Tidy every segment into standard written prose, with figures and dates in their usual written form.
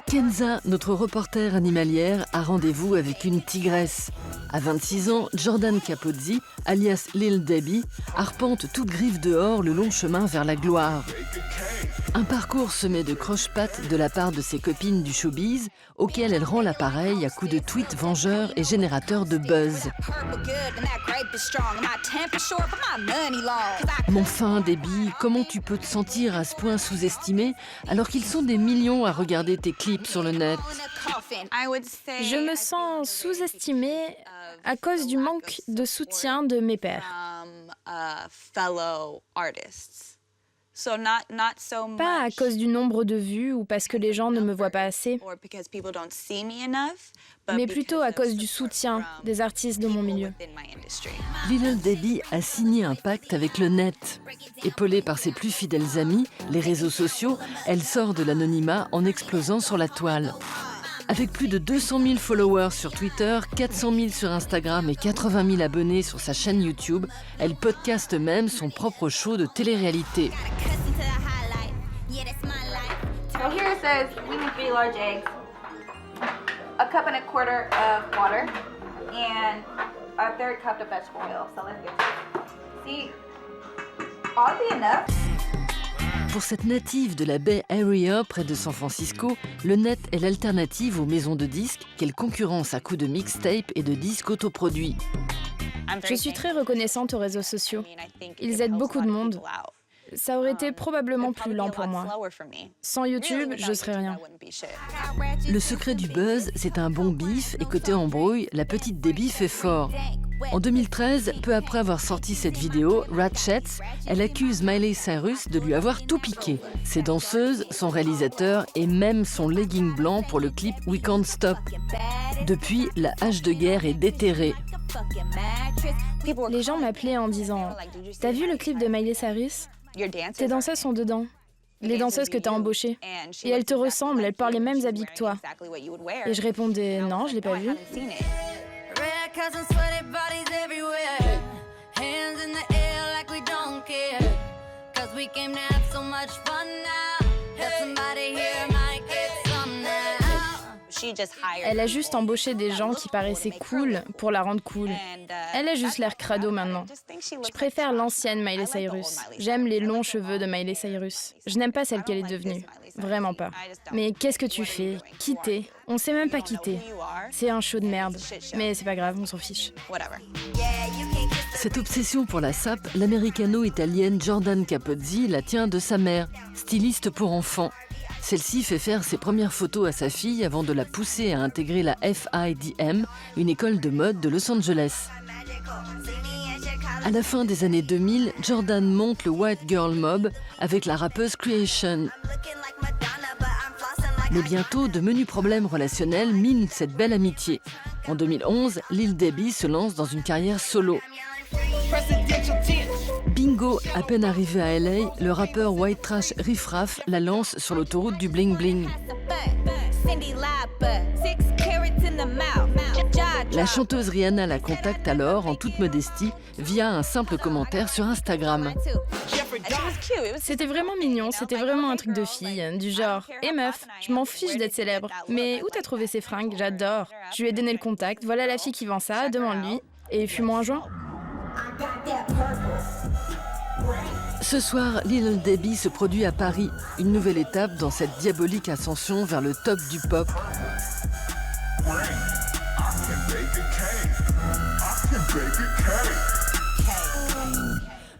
Kenza, notre reporter animalière, a rendez-vous avec une tigresse. À 26 ans, Jordan Capozzi, alias Lil Debbie, arpente toute griffe dehors le long chemin vers la gloire. Un parcours semé de croche-pattes de la part de ses copines du showbiz, auquel elle rend l'appareil à coups de tweets vengeurs et générateurs de buzz. Mon fin, Debbie, comment tu peux te sentir à ce point sous-estimée alors qu'ils sont des millions à regarder tes clips sur le net? Je me sens sous-estimée à cause du manque de soutien de mes pairs. Pas à cause du nombre de vues ou parce que les gens ne me voient pas assez, mais plutôt à cause du soutien des artistes de mon milieu. Lil Debbie a signé un pacte avec le net. Épaulée par ses plus fidèles amis, les réseaux sociaux, elle sort de l'anonymat en explosant sur la toile. Avec plus de 200 000 followers sur Twitter, 400 000 sur Instagram et 80 000 abonnés sur sa chaîne YouTube, elle podcaste même son propre show de télé-réalité. So here it says we need 3 large eggs, a cup and a quarter of water, and a 1/3 cup of vegetable oil. So let's get to it. See, oddly enough. Pour cette native de la Bay Area près de San Francisco, le net est l'alternative aux maisons de disques qu'elle concurrence à coups de mixtapes et de disques autoproduits. Je suis très reconnaissante aux réseaux sociaux. Ils aident beaucoup de monde. Ça aurait été probablement plus lent pour moi. Sans YouTube, je serais rien. Le secret du buzz, c'est un bon bif et côté embrouille, la petite Debbie fait fort. En 2013, peu après avoir sorti cette vidéo, Ratchets, elle accuse Miley Cyrus de lui avoir tout piqué. Ses danseuses, son réalisateur et même son legging blanc pour le clip We Can't Stop. Depuis, la hache de guerre est déterrée. Les gens m'appelaient en disant « T'as vu le clip de Miley Cyrus ? Tes danseuses sont dedans. Les danseuses que t'as embauchées. Et elles te ressemblent, elles portent les mêmes habits que toi. » Et je répondais « Non, je l'ai pas vu. » Elle a juste embauché des gens qui paraissaient cool pour la rendre cool. Elle a juste l'air crado maintenant. Je préfère l'ancienne Miley Cyrus. J'aime les longs cheveux de Miley Cyrus. Je n'aime pas celle qu'elle est devenue. Vraiment pas. Mais qu'est-ce que tu fais? Quitter? On sait même pas quitter. C'est un show de merde. Mais c'est pas grave, on s'en fiche. Cette obsession pour la sape, l'américano-italienne Jordan Capozzi la tient de sa mère, styliste pour enfants. Celle-ci fait faire ses premières photos à sa fille avant de la pousser à intégrer la FIDM, une école de mode de Los Angeles. À la fin des années 2000, Jordan monte le White Girl Mob avec la rappeuse Creation. Mais bientôt, de menus problèmes relationnels minent cette belle amitié. En 2011, Lil Debbie se lance dans une carrière solo. Bingo, à peine arrivé à LA, le rappeur white trash Riff Raff la lance sur l'autoroute du bling bling. La chanteuse Rihanna la contacte alors en toute modestie via un simple commentaire sur Instagram. C'était vraiment mignon, c'était vraiment un truc de fille, du genre « Hé meuf, je m'en fiche d'être célèbre, mais où t'as trouvé ces fringues? J'adore. » Je lui ai donné le contact, voilà la fille qui vend ça, demande-lui, et fume-moi un joint. Ce soir, Lil Debbie se produit à Paris, une nouvelle étape dans cette diabolique ascension vers le top du pop.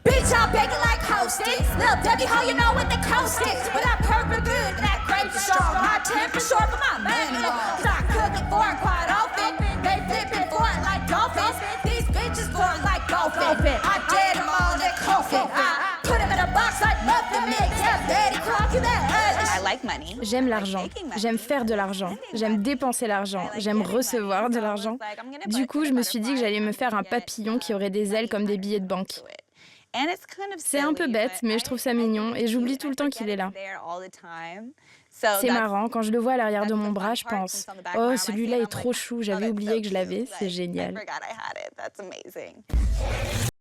Bitch, I'm baking like hostess. Lil' Debbie, how you know what the coast is? But I'm perfect good, and that grape is strong. My temper short, but my money long. Cause I cook it for it quite often. They flipping for it like dolphins. These bitches for it like golfing. I did them all in coffin. I put them in a box like muffin mix. Yeah, Betty Crock, you that ugly. J'aime l'argent, j'aime faire de l'argent, j'aime dépenser l'argent, j'aime recevoir de l'argent. Du coup, je me suis dit que j'allais me faire un papillon qui aurait des ailes comme des billets de banque. C'est un peu bête, mais je trouve ça mignon et j'oublie tout le temps qu'il est là. C'est marrant, quand je le vois à l'arrière de mon bras, je pense « Oh, celui-là est trop chou, j'avais oublié que je l'avais, c'est génial. »